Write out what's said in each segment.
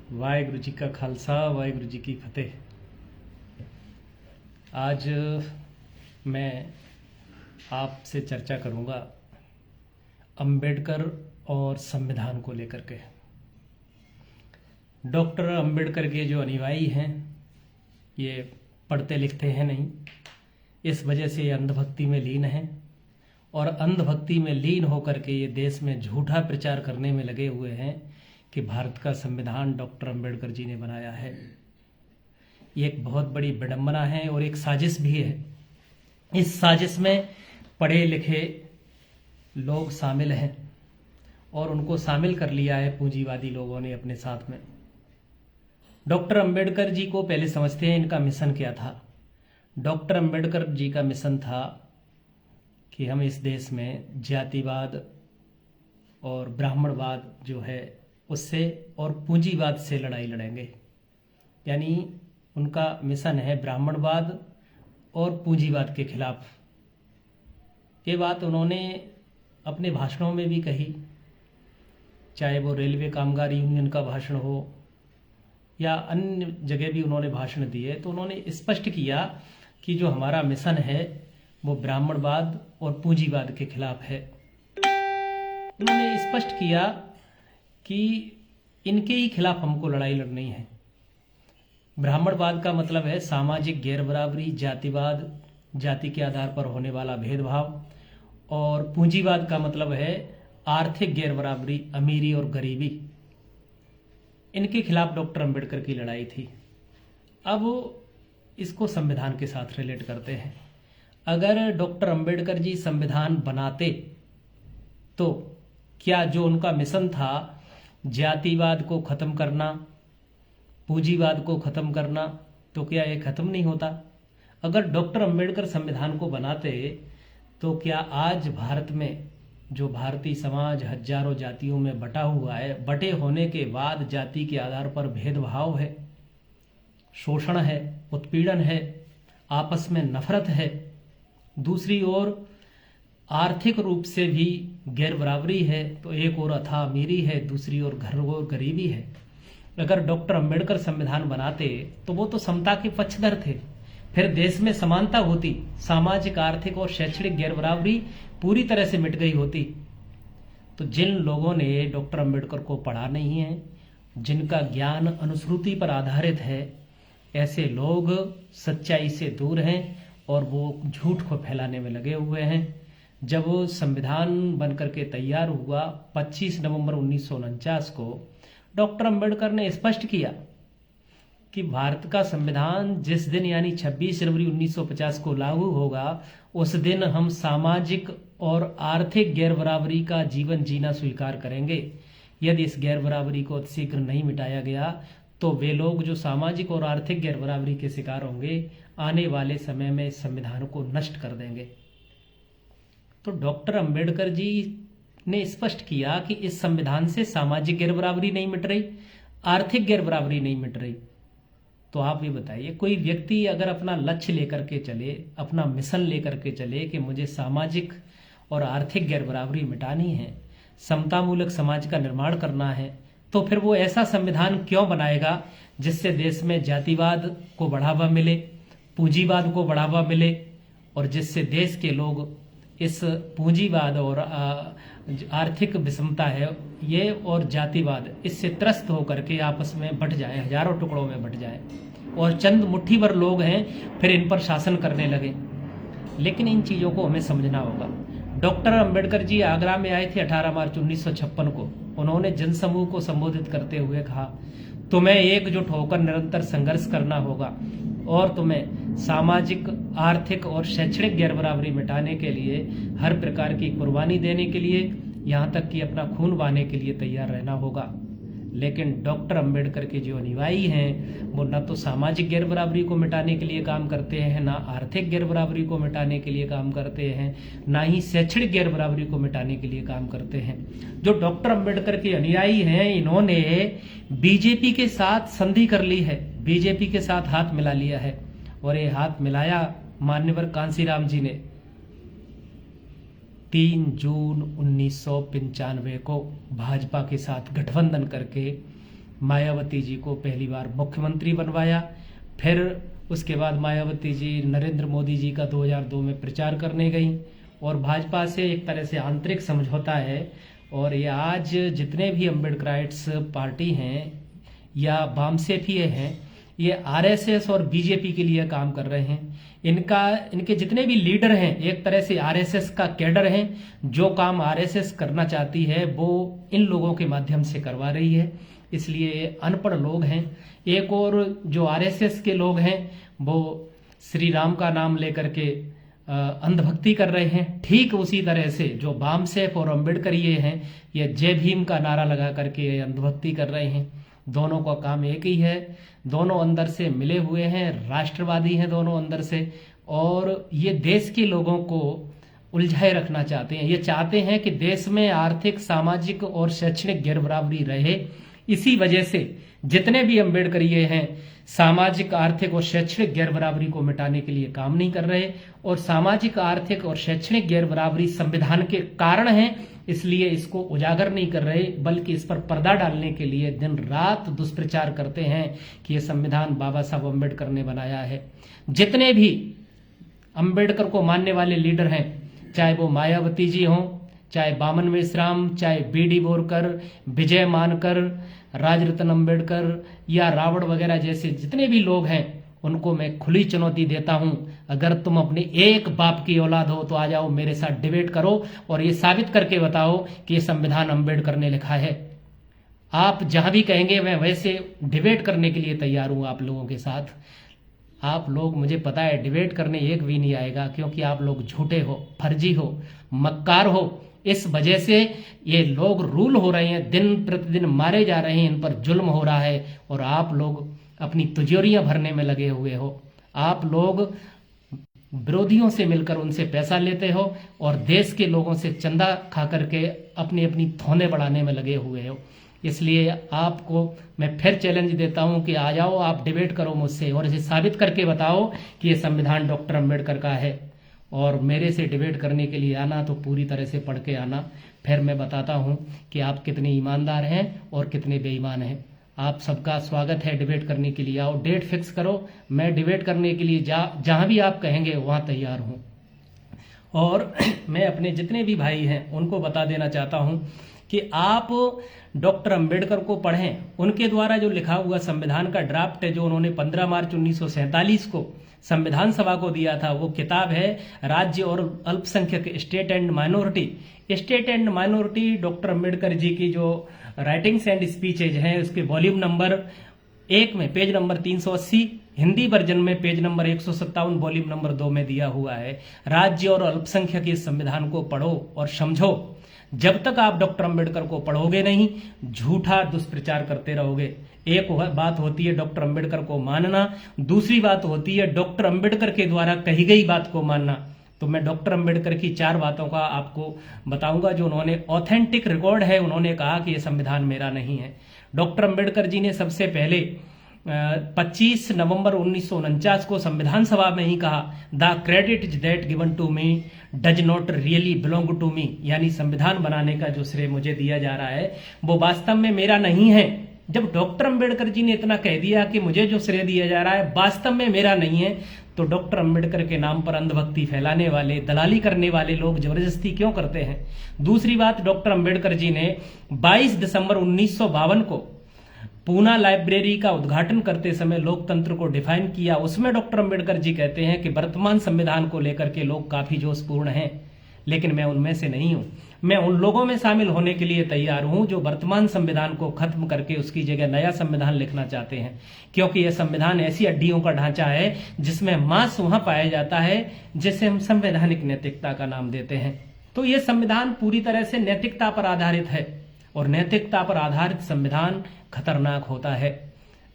वाहिगुरु जी का खालसा वाहिगुरु जी की फतेह। आज मैं आपसे चर्चा करूंगा अंबेडकर और संविधान को लेकर के। डॉक्टर अंबेडकर के जो अनुयायी हैं ये पढ़ते लिखते हैं नहीं, इस वजह से ये अंधभक्ति में लीन हैं और अंधभक्ति में लीन होकर के ये देश में झूठा प्रचार करने में लगे हुए हैं कि भारत का संविधान डॉक्टर अंबेडकर जी ने बनाया है। ये एक बहुत बड़ी विडंबना है और एक साजिश भी है। इस साजिश में पढ़े लिखे लोग शामिल हैं और उनको शामिल कर लिया है पूंजीवादी लोगों ने अपने साथ में। डॉक्टर अंबेडकर जी को पहले समझते हैं इनका मिशन क्या था। डॉक्टर अंबेडकर जी का मिशन था कि हम इस देश में जातिवाद और ब्राह्मणवाद जो है उससे और पूंजीवाद से लड़ाई लड़ेंगे। यानी उनका मिशन है ब्राह्मणवाद और पूंजीवाद के खिलाफ। ये बात उन्होंने अपने भाषणों में भी कही, चाहे वो रेलवे कामगार यूनियन का भाषण हो या अन्य जगह भी उन्होंने भाषण दिए, तो उन्होंने स्पष्ट किया कि जो हमारा मिशन है वो ब्राह्मणवाद और पूंजीवाद के खिलाफ है। उन्होंने स्पष्ट किया कि इनके ही खिलाफ हमको लड़ाई लड़नी है। ब्राह्मणवाद का मतलब है सामाजिक गैर बराबरी, जातिवाद, जाति के आधार पर होने वाला भेदभाव, और पूंजीवाद का मतलब है आर्थिक गैर बराबरी, अमीरी और गरीबी। इनके खिलाफ डॉक्टर अंबेडकर की लड़ाई थी। अब इसको संविधान के साथ रिलेट करते हैं। अगर डॉक्टर अंबेडकर जी संविधान बनाते तो क्या जो उनका मिशन था जातिवाद को खत्म करना, पूंजीवाद को खत्म करना, तो क्या ये खत्म नहीं होता? अगर डॉक्टर अंबेडकर संविधान को बनाते तो क्या आज भारत में जो भारतीय समाज हजारों जातियों में बटा हुआ है, बटे होने के बाद जाति के आधार पर भेदभाव है, शोषण है, उत्पीड़न है, आपस में नफरत है, दूसरी ओर आर्थिक रूप से भी गैर बराबरी है, तो एक ओर अथाह अमीरी है, दूसरी ओर घर और गरीबी है। अगर डॉक्टर अंबेडकर संविधान बनाते तो वो तो समता के पक्षधर थे, फिर देश में समानता होती, सामाजिक, आर्थिक और शैक्षणिक गैर बराबरी पूरी तरह से मिट गई होती। तो जिन लोगों ने डॉक्टर अंबेडकर को पढ़ा नहीं है, जिनका ज्ञान अनुश्रुति पर आधारित है, ऐसे लोग सच्चाई से दूर हैं और वो झूठ को फैलाने में लगे हुए हैं। जब वो संविधान बनकर के तैयार हुआ 25 नवंबर 1949 को, डॉक्टर अंबेडकर ने स्पष्ट किया कि भारत का संविधान जिस दिन यानी 26 जनवरी 1950 को लागू होगा, उस दिन हम सामाजिक और आर्थिक गैर बराबरी का जीवन जीना स्वीकार करेंगे। यदि इस गैर बराबरी को शीघ्र नहीं मिटाया गया तो वे लोग जो सामाजिक और आर्थिक गैर बराबरी के शिकार होंगे, आने वाले समय में इस संविधान को नष्ट कर देंगे। तो डॉक्टर अंबेडकर जी ने स्पष्ट किया कि इस संविधान से सामाजिक गैर बराबरी नहीं मिट रही, आर्थिक गैर बराबरी नहीं मिट रही। तो आप ये बताइए, कोई व्यक्ति अगर अपना लक्ष्य लेकर के चले, अपना मिशन लेकर के चले कि मुझे सामाजिक और आर्थिक गैर बराबरी मिटानी है, समतामूलक समाज का निर्माण करना है, तो फिर वो ऐसा संविधान क्यों बनाएगा जिससे देश में जातिवाद को बढ़ावा मिले, पूंजीवाद को बढ़ावा मिले, और जिससे देश के लोग इस पूंजीवाद और आर्थिक विषमता है ये और जातिवाद, इससे त्रस्त होकर के आपस में बंट जाए, हजारों टुकड़ों में बंट जाए और चंद मुट्ठी भर लोग हैं फिर इन पर शासन करने लगे। लेकिन इन चीज़ों को हमें समझना होगा। डॉक्टर अंबेडकर जी आगरा में आए थे 18 मार्च 1956 को। उन्होंने जनसमूह को संबोधित करते हुए कहा, तुम्हें एकजुट होकर निरंतर संघर्ष करना होगा और तुम्हें सामाजिक, आर्थिक और शैक्षणिक गैर बराबरी मिटाने के लिए हर प्रकार की कुर्बानी देने के लिए, यहाँ तक कि अपना खून बहाने के लिए तैयार रहना होगा। लेकिन डॉक्टर अंबेडकर के जो अनुयायी हैं वो न तो सामाजिक गैर बराबरी को मिटाने के लिए काम करते हैं, ना आर्थिक गैर बराबरी को मिटाने के लिए काम करते हैं, ना ही शैक्षणिक गैर बराबरी को मिटाने के लिए काम करते हैं। जो डॉक्टर अंबेडकर के अनुयायी हैं, इन्होंने बीजेपी के साथ संधि कर ली है, बीजेपी के साथ हाथ मिला लिया है, और ये हाथ मिलाया मान्यवर कांशीराम जी ने 3 जून 1995 को भाजपा के साथ गठबंधन करके मायावती जी को पहली बार मुख्यमंत्री बनवाया। फिर उसके बाद मायावती जी नरेंद्र मोदी जी का 2002 में प्रचार करने गई और भाजपा से एक तरह से आंतरिक समझौता है। और ये आज जितने भी अम्बेडकराइट्स पार्टी हैं या वामसेफी हैं, ये आरएसएस और बीजेपी के लिए काम कर रहे हैं। इनके जितने भी लीडर हैं एक तरह से आरएसएस का कैडर हैं। जो काम आरएसएस करना चाहती है वो इन लोगों के माध्यम से करवा रही है, इसलिए अनपढ़ लोग हैं। एक और जो आरएसएस के लोग हैं वो श्री राम का नाम लेकर के अंधभक्ति कर रहे हैं। ठीक उसी तरह से जो बामसेफ और अम्बेडकर ये हैं, ये जय भीम का नारा लगा करके अंधभक्ति कर रहे हैं। दोनों का काम एक ही है, दोनों अंदर से मिले हुए हैं, राष्ट्रवादी हैं दोनों अंदर से, और ये देश के लोगों को उलझाए रखना चाहते हैं। ये चाहते हैं कि देश में आर्थिक, सामाजिक और शैक्षणिक गैरबराबरी रहे। इसी वजह से जितने भी अम्बेडकरीय हैं सामाजिक, आर्थिक और शैक्षणिक गैरबराबरी को मिटाने के लिए काम नहीं कर रहे। और सामाजिक, आर्थिक और शैक्षणिक गैरबराबरी संविधान के कारण है, इसलिए इसको उजागर नहीं कर रहे, बल्कि इस पर पर्दा डालने के लिए दिन रात दुष्प्रचार करते हैं कि यह संविधान बाबा साहब अम्बेडकर ने बनाया है। जितने भी अम्बेडकर को मानने वाले लीडर हैं, चाहे वो मायावती जी हों, चाहे बामन मेश्राम, चाहे बीडी बोरकर, विजय मानकर, राजरत्न अम्बेडकर या रावण वगैरह जैसे जितने भी लोग हैं, उनको मैं खुली चुनौती देता हूं, अगर तुम अपने एक बाप की औलाद हो तो आ जाओ मेरे साथ डिबेट करो और ये साबित करके बताओ कि ये संविधान अम्बेडकर ने लिखा है। आप जहां भी कहेंगे मैं वैसे डिबेट करने के लिए तैयार हूं आप लोगों के साथ। आप लोग, मुझे पता है डिबेट करने एक भी नहीं आएगा, क्योंकि आप लोग झूठे हो, फर्जी हो, मक्कार हो। इस वजह से ये लोग रूल हो रहे हैं, दिन प्रतिदिन मारे जा रहे हैं, इन पर जुल्म हो रहा है और आप लोग अपनी तिजोरियां भरने में लगे हुए हो। आप लोग विरोधियों से मिलकर उनसे पैसा लेते हो और देश के लोगों से चंदा खा करके अपनी अपनी थोने बढ़ाने में लगे हुए हो। इसलिए आपको मैं फिर चैलेंज देता हूं कि आ जाओ, आप डिबेट करो मुझसे और इसे साबित करके बताओ कि ये संविधान डॉक्टर अम्बेडकर का है। और मेरे से डिबेट करने के लिए आना तो पूरी तरह से पढ़ के आना, फिर मैं बताता हूं कि आप कितने ईमानदार हैं और कितने बेईमान हैं। आप सबका स्वागत है, डिबेट करने के लिए आओ, डेट फिक्स करो, मैं डिबेट करने के लिए जहां भी आप कहेंगे वहां तैयार हूं। और मैं अपने जितने भी भाई हैं उनको बता देना चाहता हूं कि आप डॉक्टर अंबेडकर को पढ़ें। उनके द्वारा जो लिखा हुआ संविधान का ड्राफ्ट है, जो उन्होंने 15 मार्च 1947 को संविधान सभा को दिया था, वो किताब है राज्य और अल्पसंख्यक, state and minority. State and minority doctor Ambedkar ji की जो राइटिंग्स एंड स्पीचेज हैं, उसके वॉल्यूम नंबर 1 में पेज नंबर 380, हिंदी वर्जन में पेज नंबर 157, वॉल्यूम नंबर 2 में दिया हुआ है। राज्य और अल्पसंख्यक इस संविधान को पढ़ो और समझो। जब तक आप डॉक्टर अंबेडकर को पढ़ोगे नहीं, झूठा दुष्प्रचार करते रहोगे। एक बात होती है डॉक्टर अंबेडकर को मानना, दूसरी बात होती है डॉक्टर अंबेडकर के द्वारा कही गई बात को मानना। तो मैं डॉक्टर अंबेडकर की 4 बातों का आपको बताऊंगा जो उन्होंने ऑथेंटिक रिकॉर्ड है। उन्होंने कहा कि यह संविधान मेरा नहीं है। डॉक्टर अंबेडकर जी ने सबसे पहले 25 नवंबर 1949 को संविधान सभा में ही कहा, the credit is that given to me does not really belong to me, यानी संविधान बनाने का जो श्रेय मुझे दिया जा रहा है वो वास्तव में मेरा नहीं है। जब डॉक्टर अंबेडकर जी ने इतना कह दिया कि मुझे जो श्रेय दिया जा रहा है वास्तव में मेरा नहीं है, तो डॉक्टर अंबेडकर के नाम पर अंधभक्ति फैलाने वाले, दलाली करने वाले लोग जबरदस्ती क्यों करते हैं। दूसरी बात, डॉक्टर अंबेडकर जी ने 22 दिसंबर 1952 को पूना लाइब्रेरी का उद्घाटन करते समय लोकतंत्र को डिफाइन किया। उसमें डॉक्टर अंबेडकर जी कहते हैं कि वर्तमान संविधान को लेकर के लोग काफी जोशपूर्ण हैं, लेकिन मैं उनमें से नहीं हूं। मैं उन लोगों में शामिल होने के लिए तैयार हूं जो वर्तमान संविधान को खत्म करके उसकी जगह नया संविधान लिखना चाहते हैं, क्योंकि यह संविधान ऐसी हड्डियों का ढांचा है जिसमें मांस वहां पाया जाता है जिसे हम संवैधानिक नैतिकता का नाम देते हैं। तो यह संविधान पूरी तरह से नैतिकता पर आधारित है और नैतिकता पर आधारित संविधान खतरनाक होता है।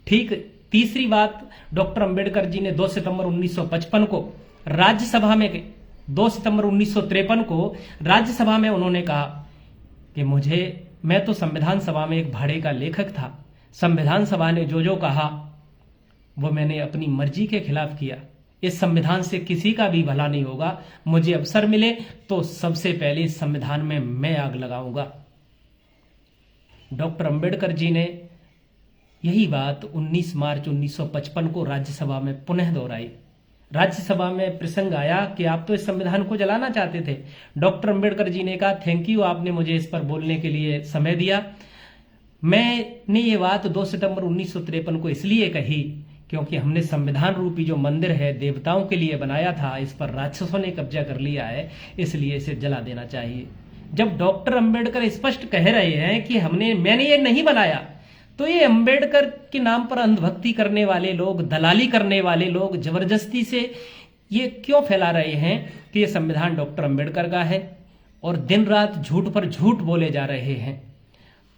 ठीक तीसरी बात, डॉक्टर अंबेडकर जी ने 2 सितंबर 1955 को राज्यसभा में 2 सितंबर 1953 को राज्यसभा में उन्होंने कहा कि मैं तो संविधान सभा में एक भाड़े का लेखक था। संविधान सभा ने जो कहा वो मैंने अपनी मर्जी के खिलाफ किया। इस संविधान से किसी का भी भला नहीं होगा। मुझे अवसर मिले तो सबसे पहले इस संविधान में मैं आग लगाऊंगा। डॉक्टर अंबेडकर जी ने यही बात 19 मार्च 1955 को राज्यसभा में पुनः दोहराई। राज्यसभा में प्रसंग आया कि आप तो इस संविधान को जलाना चाहते थे। डॉक्टर अंबेडकर जी ने कहा, थैंक यू, आपने मुझे इस पर बोलने के लिए समय दिया। मैंने ये बात 2 सितंबर 1953 को इसलिए कही क्योंकि हमने संविधान रूपी जो मंदिर है देवताओं के लिए बनाया था, इस पर राक्षसों ने कब्जा कर लिया है, इसलिए इसे जला देना चाहिए। जब डॉक्टर अंबेडकर स्पष्ट कह रहे हैं कि मैंने ये नहीं बनाया, तो ये अंबेडकर के नाम पर अंधभक्ति करने वाले लोग, दलाली करने वाले लोग जबरदस्ती से ये क्यों फैला रहे हैं कि ये संविधान डॉक्टर अंबेडकर का है, और दिन रात झूठ पर झूठ बोले जा रहे हैं।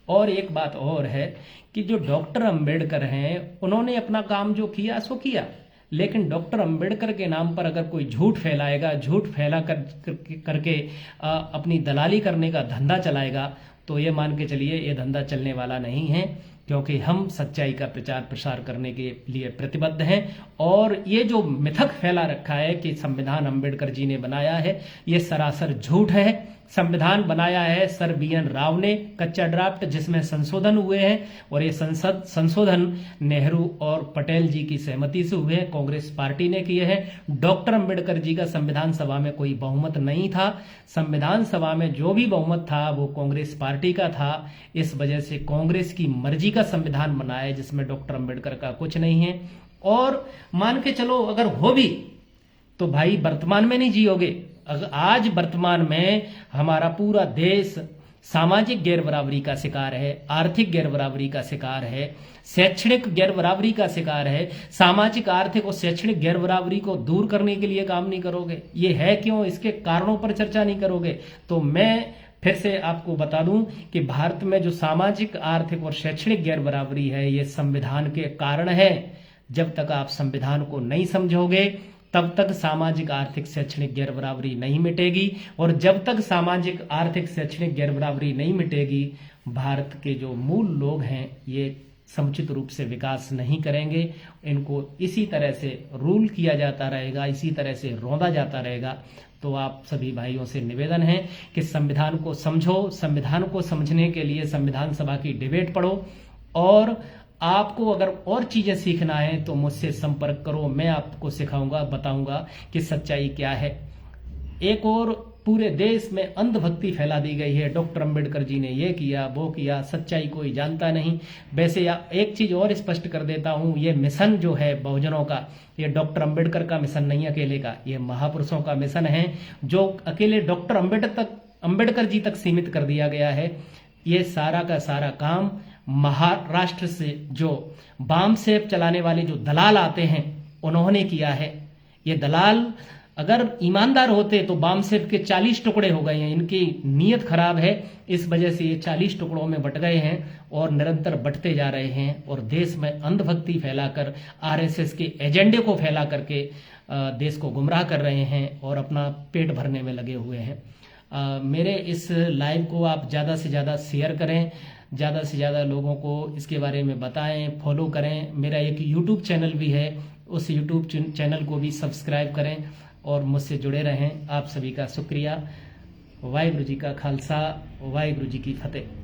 और एक बात और है कि जो डॉक्टर अंबेडकर हैं उन्होंने अपना काम जो किया सो किया, लेकिन डॉक्टर अंबेडकर के नाम पर अगर कोई झूठ फैलाएगा, झूठ फैला करके अपनी दलाली करने का धंधा चलाएगा, तो ये मान के चलिए ये धंधा चलने वाला नहीं है, क्योंकि हम सच्चाई का प्रचार प्रसार करने के लिए प्रतिबद्ध हैं। और ये जो मिथक फैला रखा है कि संविधान अंबेडकर जी ने बनाया है, ये सरासर झूठ है। संविधान बनाया है सर BN राव ने, कच्चा ड्राफ्ट जिसमें संशोधन हुए हैं, और ये संशोधन नेहरू और पटेल जी की सहमति से हुए हैं, कांग्रेस पार्टी ने किए हैं। डॉक्टर अंबेडकर जी का संविधान सभा में कोई बहुमत नहीं था। संविधान सभा में जो भी बहुमत था वो कांग्रेस पार्टी का था। इस वजह से कांग्रेस की मर्जी का संविधान बना है जिसमें डॉक्टर अंबेडकर का कुछ नहीं है। और मान के चलो अगर हो भी तो भाई वर्तमान में नहीं जियोगे। आज वर्तमान में हमारा पूरा देश सामाजिक गैर बराबरी का शिकार है, आर्थिक गैर बराबरी का शिकार है, शैक्षणिक गैर बराबरी का शिकार है। सामाजिक, आर्थिक और शैक्षणिक गैर बराबरी को दूर करने के लिए काम नहीं करोगे, ये है क्यों, इसके कारणों पर चर्चा नहीं करोगे। तो मैं फिर से आपको बता दूं कि भारत में जो सामाजिक, आर्थिक और शैक्षणिक गैर बराबरी है, ये संविधान के कारण है। जब तक आप संविधान को नहीं समझोगे तब तक सामाजिक, आर्थिक, शैक्षणिक गैर बराबरी नहीं मिटेगी, और जब तक सामाजिक, आर्थिक, शैक्षणिक गैर बराबरी नहीं मिटेगी, भारत के जो मूल लोग हैं ये समुचित रूप से विकास नहीं करेंगे। इनको इसी तरह से रूल किया जाता रहेगा, इसी तरह से रौंदा जाता रहेगा। तो आप सभी भाइयों से निवेदन है कि संविधान को समझो। संविधान को समझने के लिए संविधान सभा की डिबेट पढ़ो, और आपको अगर और चीजें सीखना है तो मुझसे संपर्क करो। मैं आपको सिखाऊंगा, बताऊंगा कि सच्चाई क्या है। एक और पूरे देश में अंधभक्ति फैला दी गई है, डॉक्टर अंबेडकर जी ने ये किया, वो किया, सच्चाई कोई जानता नहीं। वैसे एक चीज और स्पष्ट कर देता हूं, ये मिशन जो है बहुजनों का, ये डॉक्टर अंबेडकर का मिशन नहीं अकेले का, ये महापुरुषों का मिशन है, जो अकेले डॉक्टर अंबेडकर जी तक सीमित कर दिया गया है। ये सारा का सारा काम महाराष्ट्र से जो बाम सेब चलाने वाले जो दलाल आते हैं उन्होंने किया है। ये दलाल अगर ईमानदार होते तो बाम सेब के 40 टुकड़े हो गए हैं। इनकी नीयत खराब है, इस वजह से ये 40 टुकड़ों में बट गए हैं और निरंतर बटते जा रहे हैं, और देश में अंधभक्ति फैलाकर, RSS के एजेंडे को फैला करके देश को गुमराह कर रहे हैं और अपना पेट भरने में लगे हुए हैं। मेरे इस लाइव को आप ज़्यादा से ज़्यादा शेयर करें, ज़्यादा से ज़्यादा लोगों को इसके बारे में बताएं, फॉलो करें। मेरा एक YouTube चैनल भी है, उस YouTube चैनल को भी सब्सक्राइब करें और मुझसे जुड़े रहें। आप सभी का शुक्रिया। वाहिगुरु जी का खालसा, वाहिगुरु जी की फतेह।